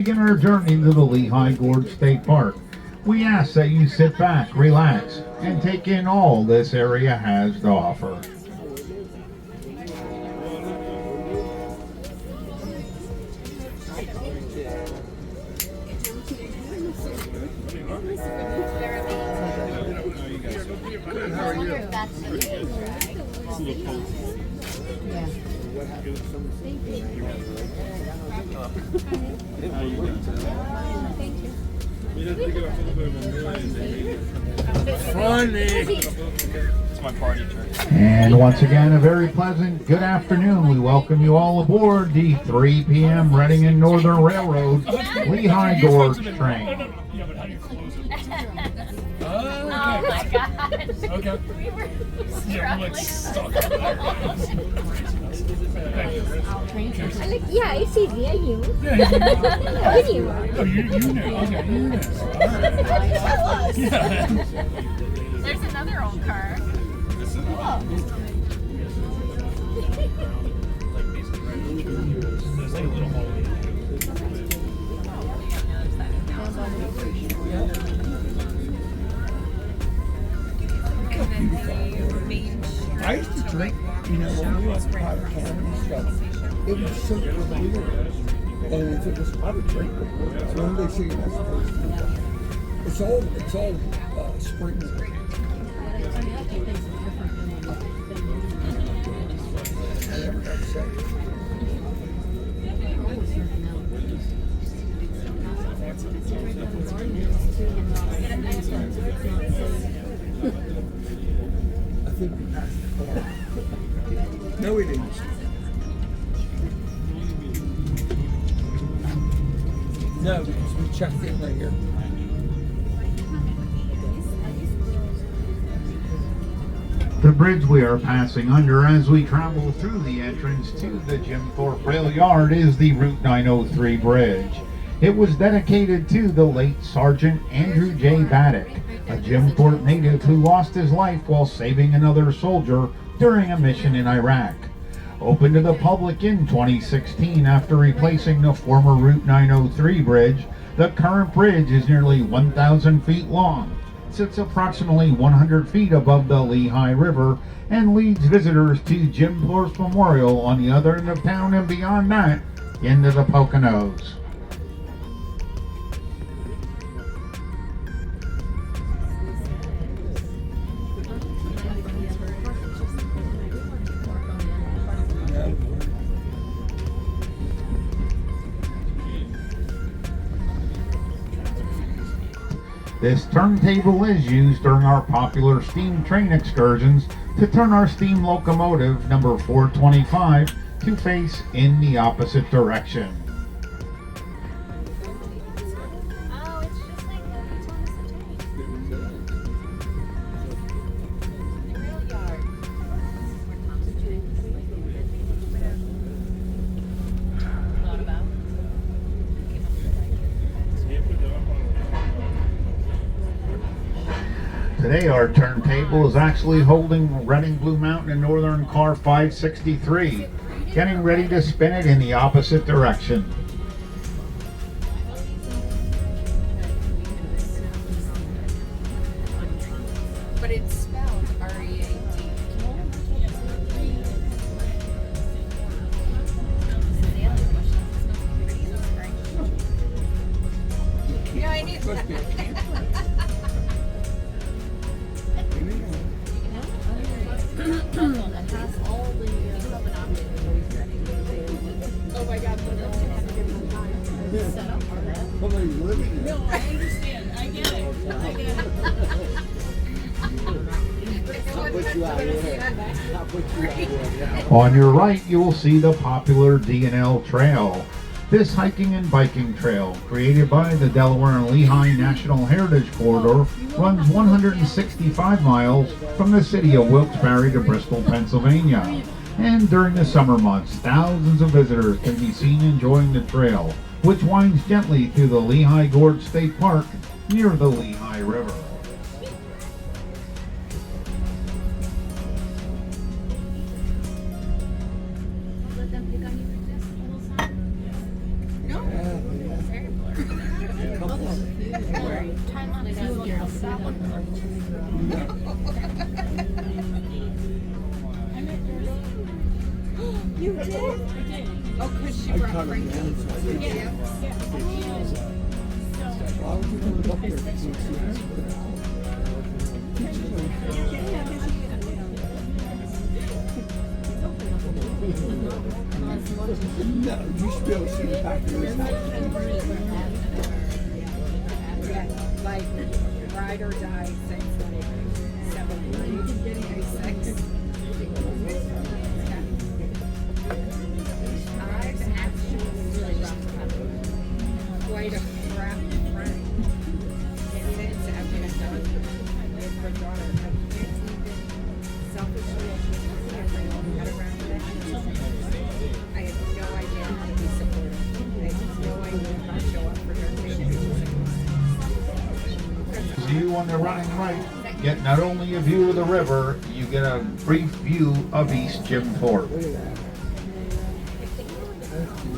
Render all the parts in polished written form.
Begin our journey to the Lehigh Gorge State Park. We ask that you sit back, relax, and take in all this area has to offer. Funny. It's my party trick. And once again, a very pleasant good afternoon. We welcome you all aboard the 3 p.m. Reading and Northern Railroad Lehigh Gorge train. Oh my gosh. Okay. We were Yeah, I'm like stuck. yeah, it's easy. I knew. Yeah, I knew. oh, you knew. Okay, you knew. Tell us. Yeah. There's another old car. There's like a little hole. I used to drink, when we went to private cabin and stuff. It was super weird. And if it was private drink, so when they say you're not supposed to do that. It's all spring. I never got sick. I think we passed the car. No, we didn't. No, because we checked in right here. The bridge we are passing under as we travel through the entrance to the Jim Thorpe Rail Yard is the Route 903 bridge. It was dedicated to the late Sergeant Andrew J. Baddock, a Jim Thorpe native who lost his life while saving another soldier during a mission in Iraq. Opened to the public in 2016 after replacing the former Route 903 bridge, the current bridge is nearly 1,000 feet long, sits approximately 100 feet above the Lehigh River, and leads visitors to Jim Thorpe's Memorial on the other end of town and beyond that, into the Poconos. This turntable is used during our popular steam train excursions to turn our steam locomotive number 425 to face in the opposite direction. Oh, it's just like the rail yard. Thought about. Today our turntable is actually holding Reading Blue Mountain and Northern Car 563, getting ready to spin it in the opposite direction. But it's spelled R-E-A-D. Yeah, I need Must be a camp. Oh my God, but that's gonna have a different time. Set up for that. Somebody's living there. No, I understand. I get it. I get it. I'll put you out there. I'll put you out there. On your right, you will see the popular D&L Trail. This hiking and biking trail, created by the Delaware and Lehigh National Heritage Corridor, runs 165 miles from the city of Wilkes-Barre to Bristol, Pennsylvania. And during the summer months, thousands of visitors can be seen enjoying the trail, which winds gently through the Lehigh Gorge State Park near the Lehigh River. Let them pick on you like this the whole time? No. Very You did? Oh, because she I brought caught Frank. him down, so I did. Yeah. Why would you come up there if you can't see this? No, you should be able to see the back of his house. Yeah, like ride or die since like 7:36. I've actually quite a crap friend since I've been done with her daughter. I can't even selfishly get my own head around it. I have no idea how to be supportive. I have no idea how to show up for her patients. You on the running right get not only a view of the river, you get a brief view of East Jim Thorpe.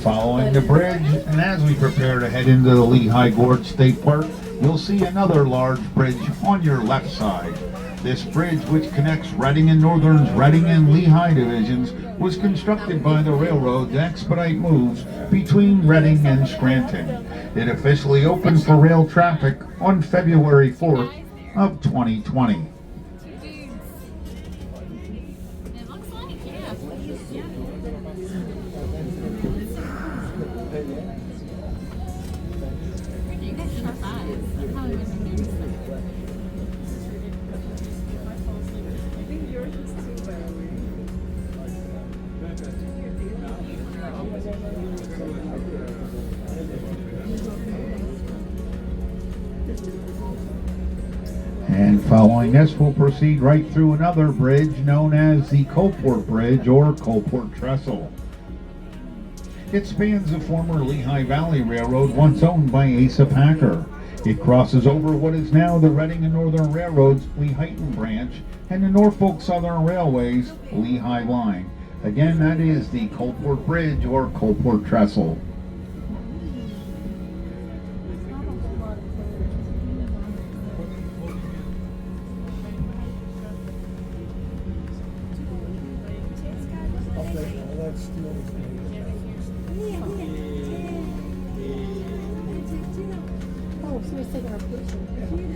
Following the bridge, and as we prepare to head into the Lehigh Gorge State Park, you'll see another large bridge on your left side. This bridge, which connects Reading and Northern's Reading and Lehigh divisions, was constructed by the railroad to expedite moves between Reading and Scranton. It officially opened for rail traffic on February 4th of 2020. It looks like, yeah. You got sharp eyes. I probably wouldn't notice that. I think yours is too bad. And following this, we'll proceed right through another bridge known as the Coapert Bridge or Coapert Trestle. It spans the former Lehigh Valley Railroad, once owned by Asa Packer. It crosses over what is now the Reading and Northern Railroad's Lehighton branch and the Norfolk Southern Railway's Lehigh line. Again, that is the Coapert Bridge or Coapert Trestle. That's still. Oh, somebody's taking our picture.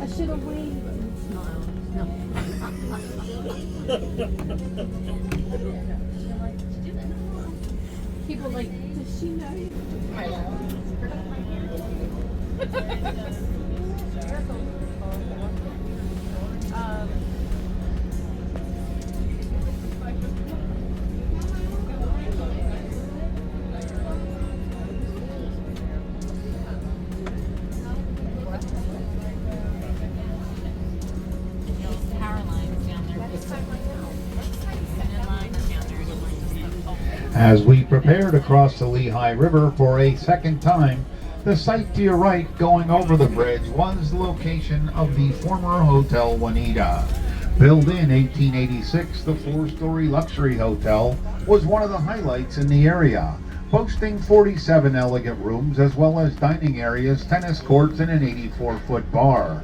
I should have waited. Smile. No. People like, does she know you? I know. As we prepare to cross the Lehigh River for a second time, the site to your right going over the bridge was the location of the former Hotel Wahnetah. Built in 1886, the four-story luxury hotel was one of the highlights in the area, boasting 47 elegant rooms as well as dining areas, tennis courts, and an 84-foot bar.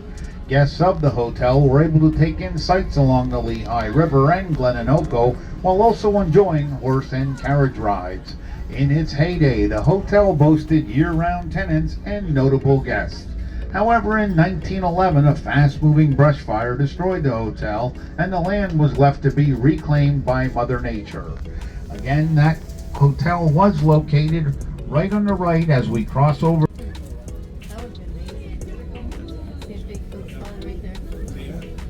Guests of the hotel were able to take in sights along the Lehigh River and Glen Onoko while also enjoying horse and carriage rides. In its heyday, the hotel boasted year-round tenants and notable guests. However, in 1911, a fast-moving brush fire destroyed the hotel and the land was left to be reclaimed by Mother Nature. Again, that hotel was located right on the right as we cross over.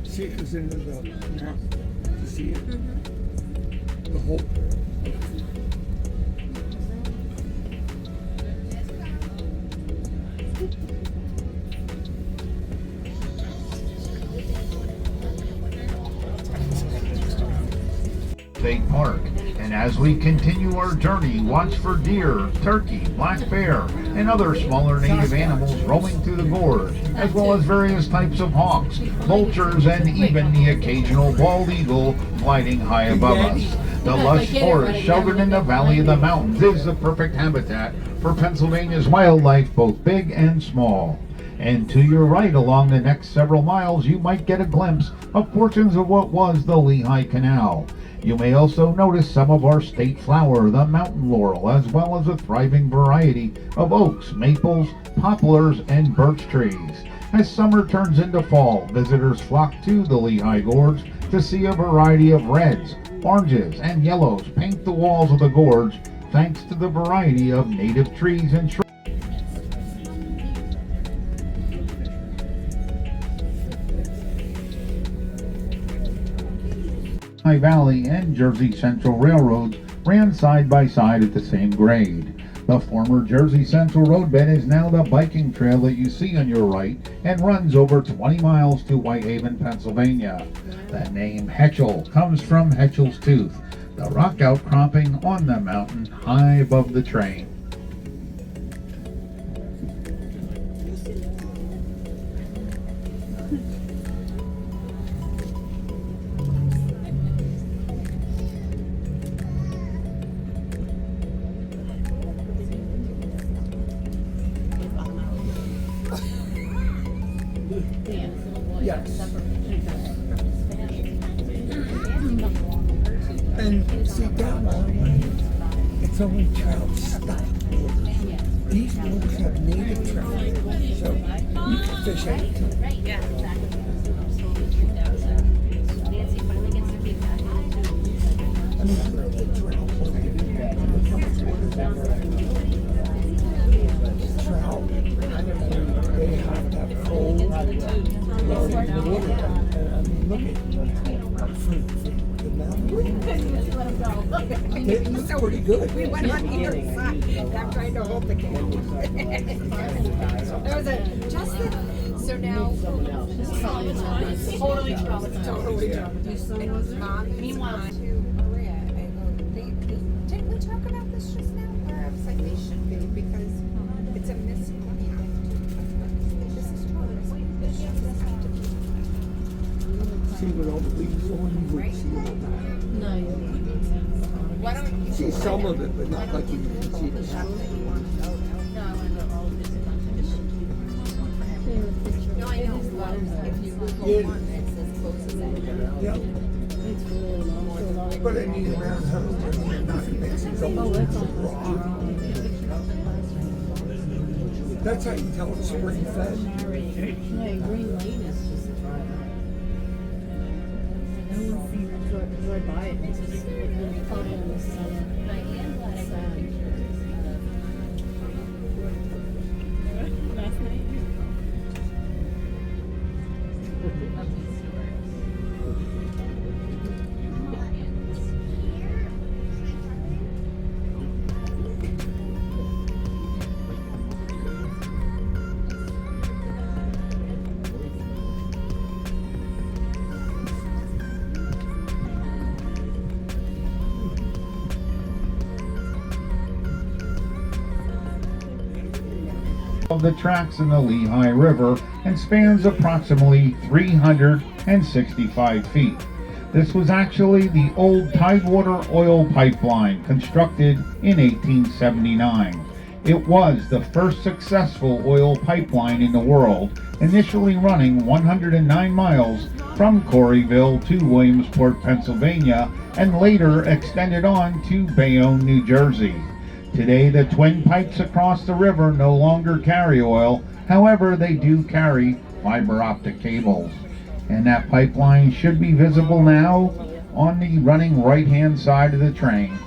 See it goes into the map. You see it? The whole. State Park. And as we continue our journey, watch for deer, turkey, black bear, and other smaller native animals roaming through the gorge, as well as various types of hawks, vultures, and even the occasional bald eagle gliding high above us. The lush forest sheltered in the valley of the mountains is the perfect habitat for Pennsylvania's wildlife, both big and small. And to your right, along the next several miles, you might get a glimpse of portions of what was the Lehigh Canal. You may also notice some of our state flower, the mountain laurel, as well as a thriving variety of oaks, maples, poplars, and birch trees. As summer turns into fall, visitors flock to the Lehigh Gorge to see a variety of reds, oranges, and yellows paint the walls of the gorge thanks to the variety of native trees and shrubs. Lehigh Valley and Jersey Central railroads ran side by side at the same grade. The former Jersey Central roadbed is now the biking trail that you see on your right and runs over 20 miles to Whitehaven, Pennsylvania. The name Hetchel comes from Hetchel's Tooth, the rock outcropping on the mountain high above the train. Yes. And see, that one, it's only trout stuff. These ones have native trout, so you can fish anytime. Yeah. I mean, the trout, they have to have cold, large water. I mean, look at for the mountain. It's pretty good. We went on either side. I'm trying to hold the camera. There was a Justin. So now totally Meanwhile, to Maria, I go, didn't we talk about this just now? Or I was like, they should be because it's a missed one. This is totally. This should have to be. See what all the leaves on, you would see all that. No, you wouldn't. Why don't You see some of it, but not like you can see the stuff. No, I want to go all of this. No, I know. If you Google one, it says closes at. Yeah. It's really long. But I mean, around home, I mean, not mixing some of it's raw. That's how you tell it's spring fed. Yeah, Green Lane is just dry. Right by it, it's just when you come in the sun. I am glad I got pictures. Last night. Of the tracks in the Lehigh River and spans approximately 365 feet. This was actually the old Tidewater oil pipeline constructed in 1879. It was the first successful oil pipeline in the world, initially running 109 miles from Corryville to Williamsport, Pennsylvania, and later extended on to Bayonne, New Jersey. Today, the twin pipes across the river no longer carry oil. However, they do carry fiber optic cables. And that pipeline should be visible now on the running right-hand side of the train.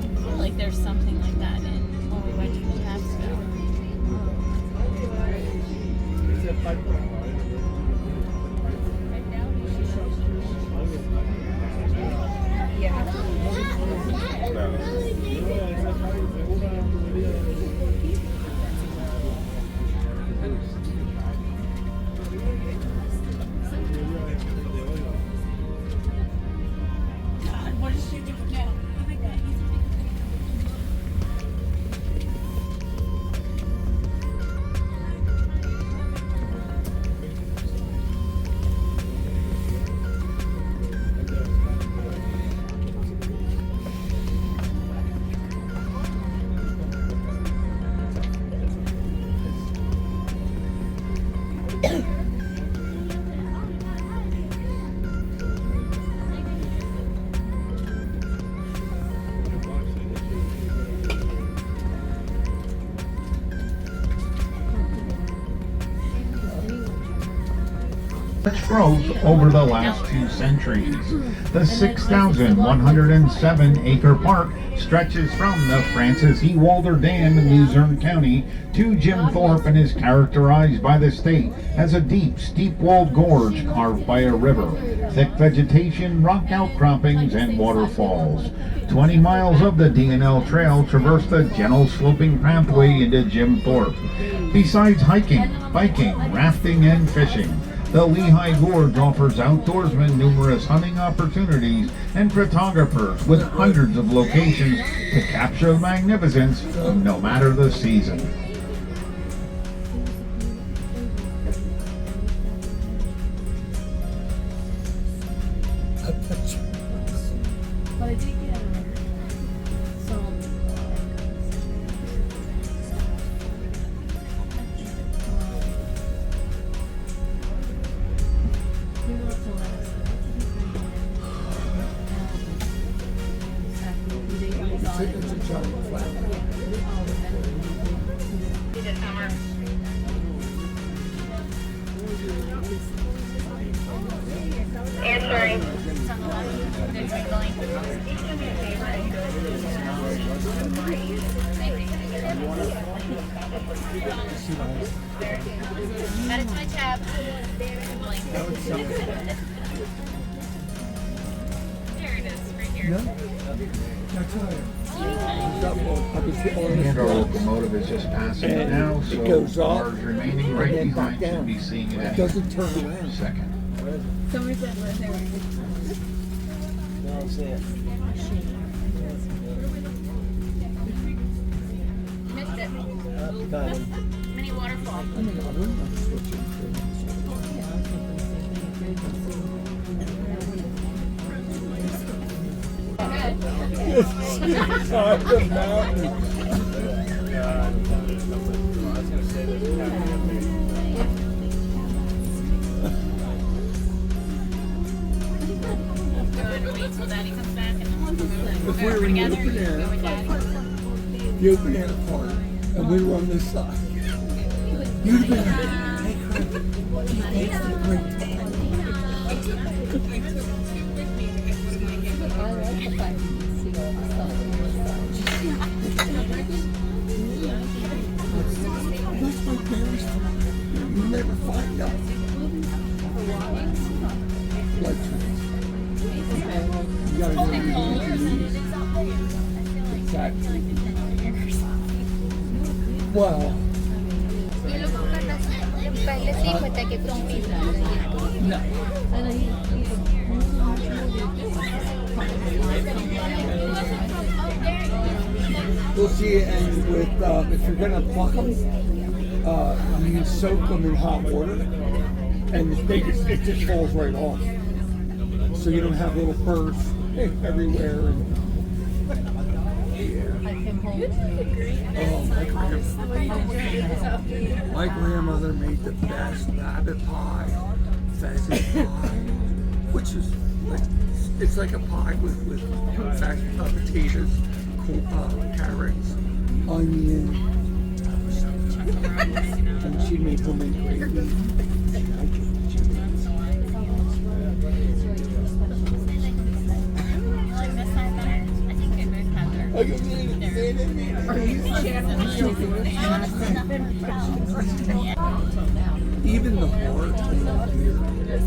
I feel like there's something like that in when we went to the Tabasco. God, what is she doing now? Oh my God, he's Much growth over the last 2 centuries. The 6,107-acre park stretches from the Francis E. Walder Dam in Luzerne County to Jim Thorpe and is characterized by the state as a deep, steep-walled gorge carved by a river, thick vegetation, rock outcroppings, and waterfalls. 20 miles of the D&L Trail traverse the gentle sloping pathway into Jim Thorpe. Besides hiking, biking, rafting, and fishing, the Lehigh Gorge offers outdoorsmen numerous hunting opportunities and photographers with hundreds of locations to capture the magnificence no matter the season. But I did get some. We went to last. It's a giant flat. Answering. That is my tab. There it is, right here. No? That's all right. I was on And our the locomotive is just passing it And now, it so goes up cars remaining right and then back behind should down. be seeing it It any doesn't turn around. second. Somebody said right there. Missed it. Mini waterfall. I mean, I wouldn't mind switching Side the mountain. Wait till Daddy comes back and If we were in the open go air, with Daddy. the open air part, and we were on this side, you'd be like, hey, Craig, it's a great time. That's my parents. You never find out. Blood trains. You gotta know everything you need. Exactly. Well, no. We'll see, and with if you're gonna pluck them, you soak them in hot water, and it just falls right off. So you don't have little burrs everywhere. And, my grandmother made the best rabbit pie, pheasant pie, which is like it's like a pie with potatoes, carrots, onion, and she made homemade gravy. Even the heart here is,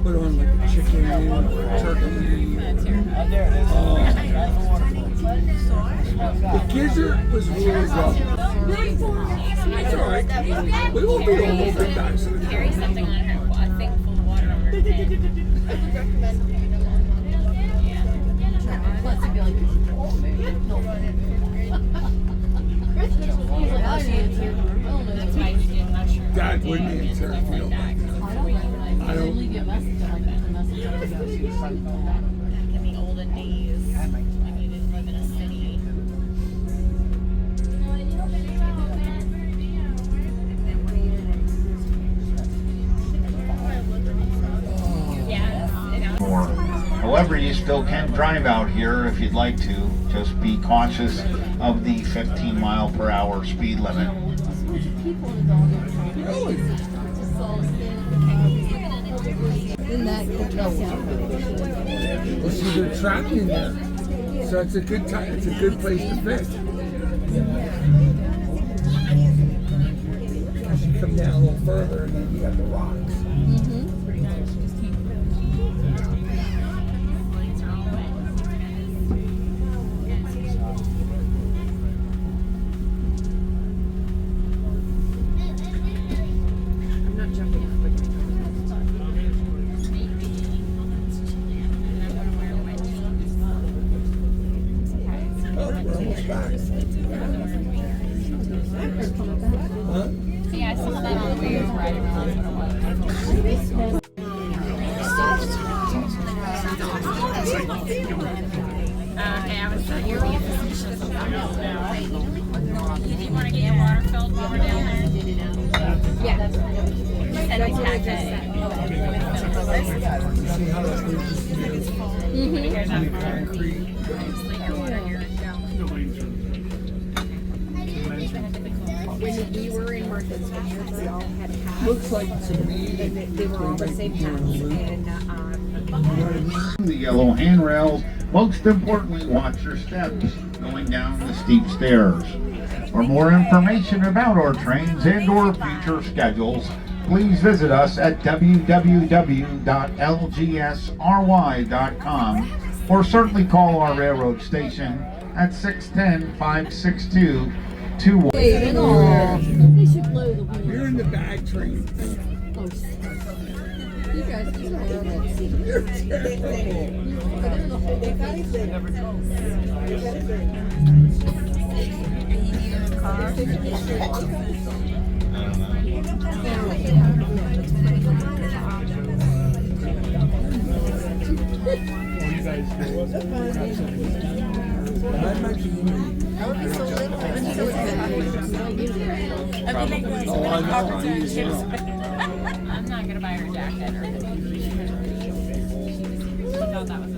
put on like a chicken, turkey. The gizzard was really rough. It's alright. We won't be able to get back to the Carry something on her, a thing full of water on her head. Plus, it'd be like, That's why she did mushroom. Dad wouldn't answer. I only get messages like that. The message I got, she was probably going back. Back in the olden days, when you didn't live in a city. Yeah, More. However, However, you still can drive out here if you'd like to. Just be cautious of the 15-mile-per-hour speed limit. In that hotel. Well, see, they're trapped in there. So it's a good time. It's a good place to fish. As you come down a little further, and then you got the rocks. I'm not jumping up again. Oh, we're almost back. Huh? Yeah, I saw that on the way it was riding around. Okay, I was you're being facetious about this now. Do you want to get your water filled while we're down there? Yeah. Said we packed it. See how that goes? Here's our Concrete. like your water here. When we were in Martha's Vineyard, we all had hats. Looks like to me. And they were all the same hats. And The yellow handrails. Most importantly, watch your steps going down the steep stairs. For more information about our trains and or future schedules, please visit us at www.lgsry.com or certainly call our railroad station at 610-562-21. They should blow the wind. You're in the bag train. Oh, you guys, you don't know that secret. You're terrible. I'm not gonna buy her a jacket or anything. She thought that was